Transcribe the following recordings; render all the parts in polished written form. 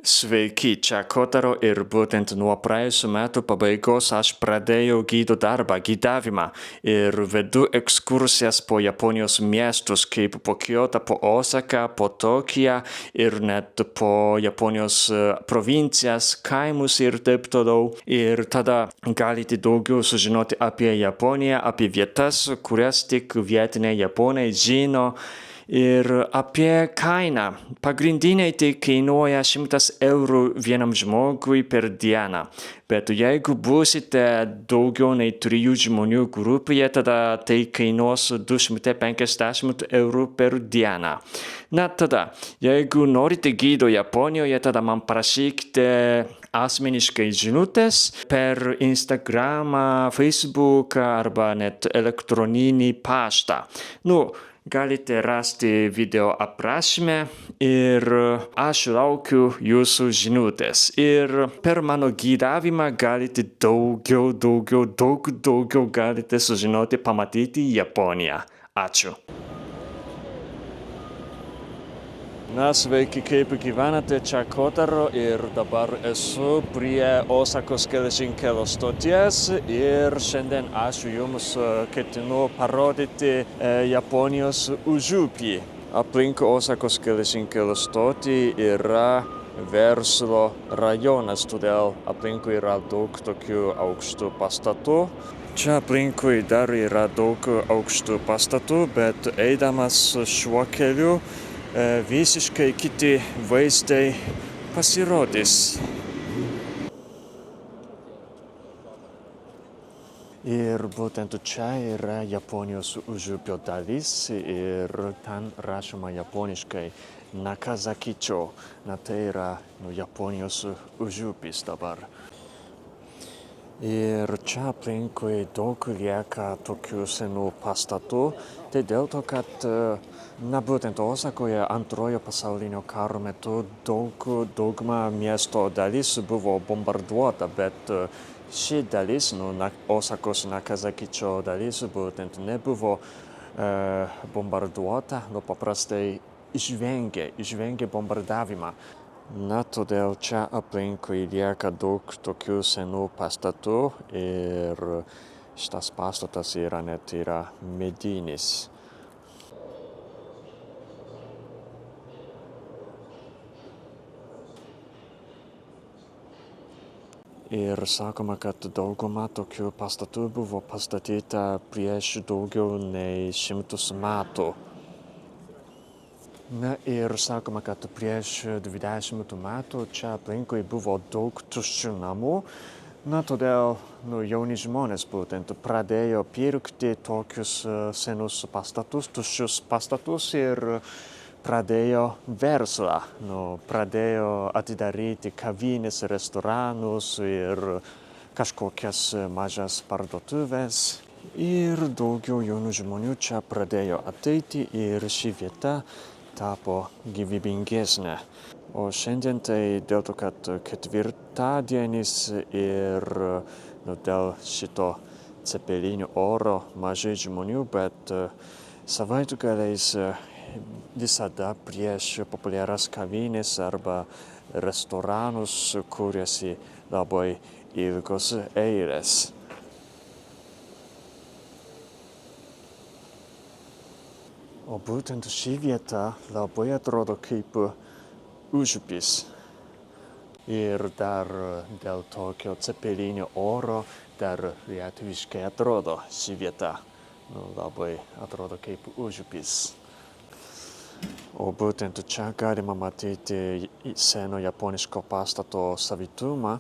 Sveiki, čia Kotaro ir būtent nuo praėjusių metų pabaigos aš pradėjau gido darbą, gidavimą ir vedu ekskursijas po Japonijos miestus, kaip po Kyoto, po Osaką, po Tokiją ir net po Japonijos provincijas, kaimus ir taip toliau. Ir tada galite daugiau sužinoti apie Japoniją, apie vietas, kurias tik vietiniai japonai žino. Ir apie kainą. Pagrindiniai tai kainuoja 100 eurų vienam žmogui per dieną. Bet jeigu būsite daugiau nei 3 žmonių grupėje, tada tai kainuos 250 eurų per dieną. Na tada, jeigu norite gido Japonijoje, tada man parašykite asmeniškai žinutės per Instagramą, Facebooką arba net elektroninį paštą. Galite rasti video aprašyme ir aš laukiu jūsų žinutės. Ir per mano gidavimą galite daug daugiau galite sužinoti, pamatyti Japoniją. Ačiū. Na, sveiki, kaip gyvenate, čia Kotaro ir dabar esu prie Osakos geležinkelio stoties ir šiandien aš jums ketinu parodyti Japonijos užupį. Aplink Osakos geležinkelio stotį yra verslo rajonas, todėl aplinkui yra daug tokių aukštų pastatų. Čia aplinkui dar yra daug aukštų pastatų, bet eidamas šiuo keliu visiškai kiti vaizdai pasirodys. Ir būtent čia yra Japonijos užupio dalis ir ten rašoma japoniškai Nakazakicho. Na, tai yra Japonijos užupis dabar. Ir čia aplinkui daug lieka tokių senų pastatų. Tai dėl to, kad būtent Osakoje antrojo pasaulinio karo metu dauguma miesto dalis buvo bombarduota, bet ši dalis, Osakos Nakazakicho dalis, būtent nebuvo bombarduota, paprastai išvengė bombardavimą. Na, todėl čia aplinkui lieka daug tokių senų pastatų ir šitas pastatas yra medinis. Ir sakoma, kad dauguma tokių pastatų buvo pastatyta prieš daugiau nei 100 metų. Na ir sakoma, kad prieš 20 metų čia aplinkui buvo daug tuščių namų. Na, todėl jauni žmonės būtent pradėjo pirkti tokius senus pastatus, tuščius pastatus ir pradėjo verslą. Pradėjo atidaryti kavinės, restoranus ir kažkokias mažas parduotuvės. Ir daugiau jaunų žmonių čia pradėjo ateiti ir ši vieta tapo gyvybingesnė. O šiandien tai dėl to, kad ketvirtadienis ir dėl šito cepelinių oro mažai žmonių, bet savaitgaliais visada prieš populiarias kavines arba restoranus kuriasi labai ilgos eilės. O būtent ši vieta labai atrodo kaip užupis. Ir dar dėl tokio cepelinio oro dar lietuviškai atrodo ši vieta. Labai atrodo kaip užupis. O būtent čia galima matyti seno japoniško pastato savitumą.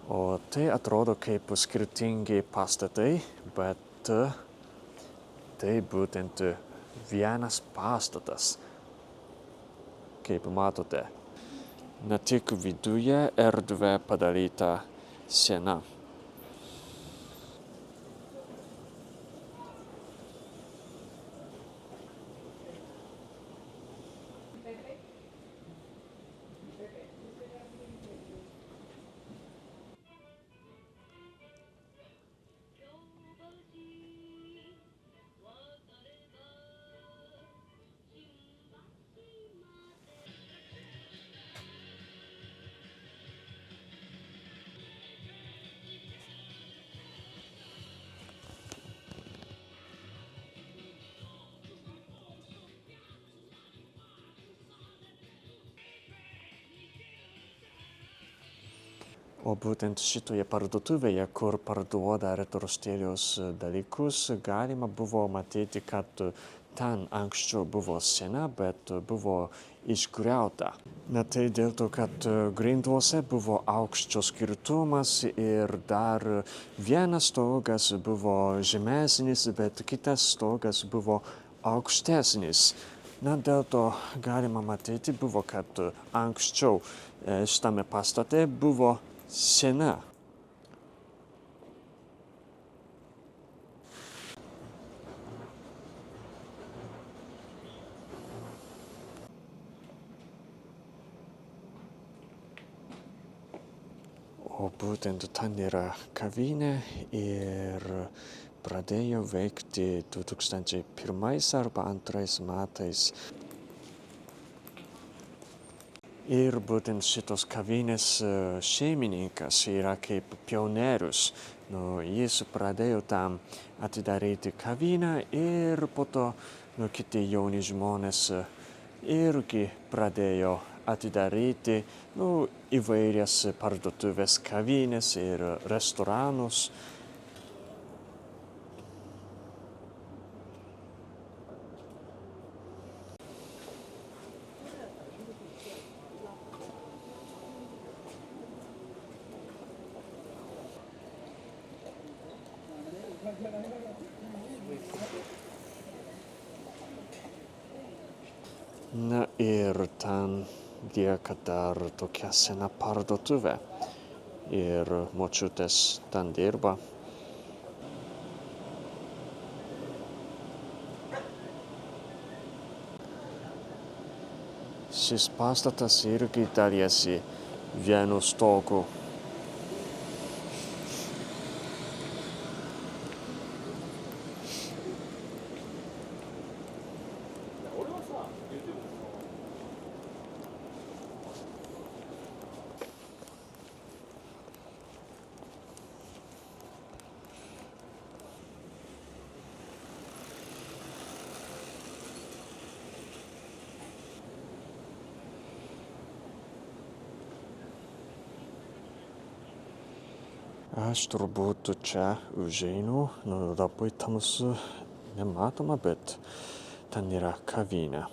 O tai atrodo kaip skirtingi pastatai, bet tai būtent vienas pastatas, kaip matote. Ne tik viduje erdvė padaryta sena. O būtent šitoje parduotuvėje, kur parduoda retro stiliaus dalykus, galima buvo matyti, kad ten anksčiau buvo sena, bet buvo išgriauta. Na tai dėl to, kad grinduose buvo aukščio skirtumas ir dar vienas stogas buvo žemesnis, bet kitas stogas buvo aukštesnis. Na dėl to galima matyti buvo, kad anksčiau šitame pastate buvo sena. O būtent ten yra kavinė ir pradėjo veikti 2001 arba 2002 metais. Ir būtent šitos kavinės šeimininkas yra kaip pionierius. Jis pradėjo tam atidaryti kavinę ir po to kiti jauni žmonės irgi pradėjo atidaryti įvairias parduotuvės, kavinės ir restoranus. Na ir ten lieka dar tokia sena parduotuvė ir močiutės ten dirba. Šis pastatas irgi dalijasi vienu stogu. Aš turbūt čia užeinu, labai tamsu, nematoma, bet ten yra kavinė.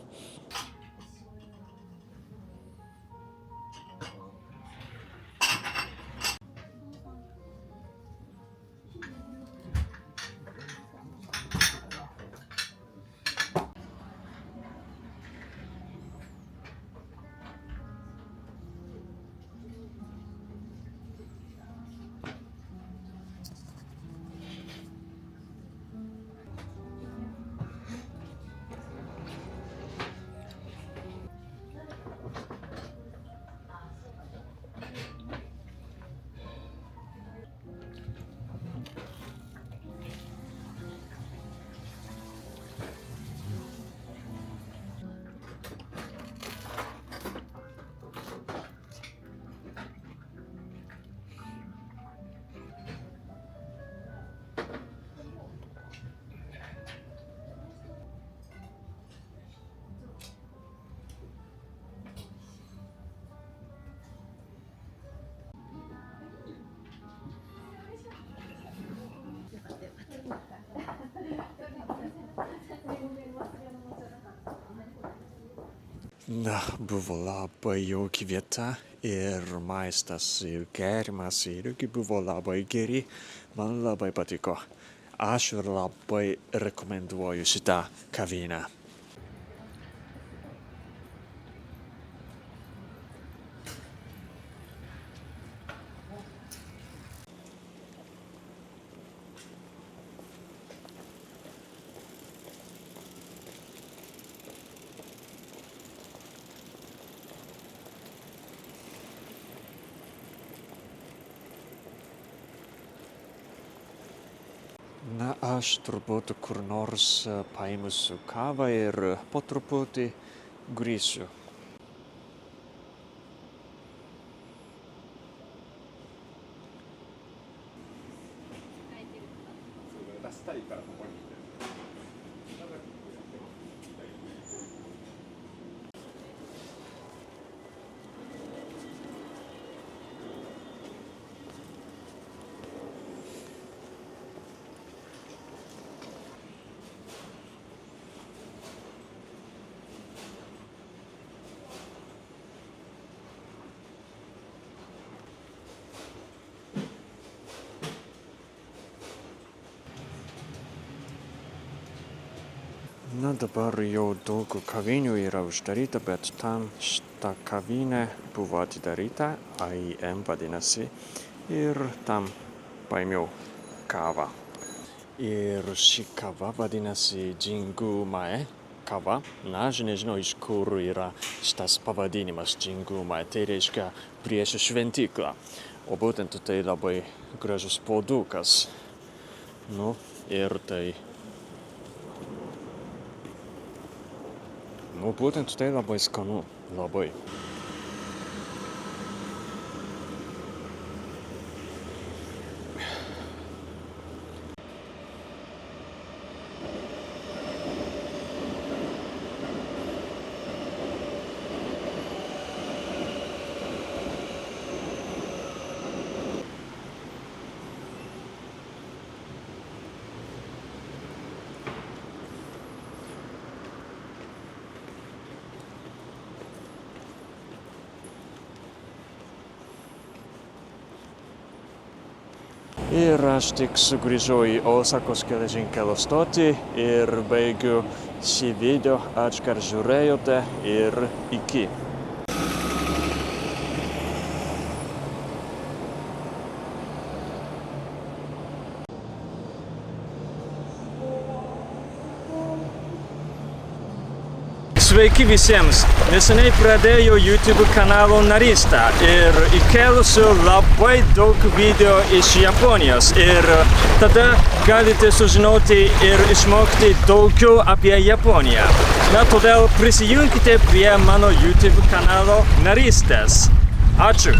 Na, buvo labai jauki vieta ir maistas ir gėrimas irgi buvo labai geri. Man labai patiko. Aš labai rekomenduoju šitą kavinę. Na, aš turbūt kur nors paimsiu kavą ir po truputį grįšiu. dabar jau daug kavinių yra uždaryta, bet tam šita kavinė buvo atidaryta, AIM vadinasi, ir tam paėmiau kavą. Ir ši kava vadinasi Jingu Mae kava. Na, aš nežinau, iš kur yra šitas pavadinimas Jingu Mae, tai reiškia prieš šventyklą. O būtent tai labai gražus puodukas. Nu, ir tai... Nu, būtent tai labai skanu, labai. Ir aš tik sugrįžau į Osakos geležinkelio stotį ir baigiu šį video. Ačiū, kad žiūrėjote ir iki. Sveiki visiems! Neseniai pradėjau YouTube kanalo narystę ir įkėlusiu labai daug video iš Japonijos ir tada galite sužinoti ir išmokti daugiau apie Japoniją. Na, todėl prisijunkite prie mano YouTube kanalo narystės. Ačiū!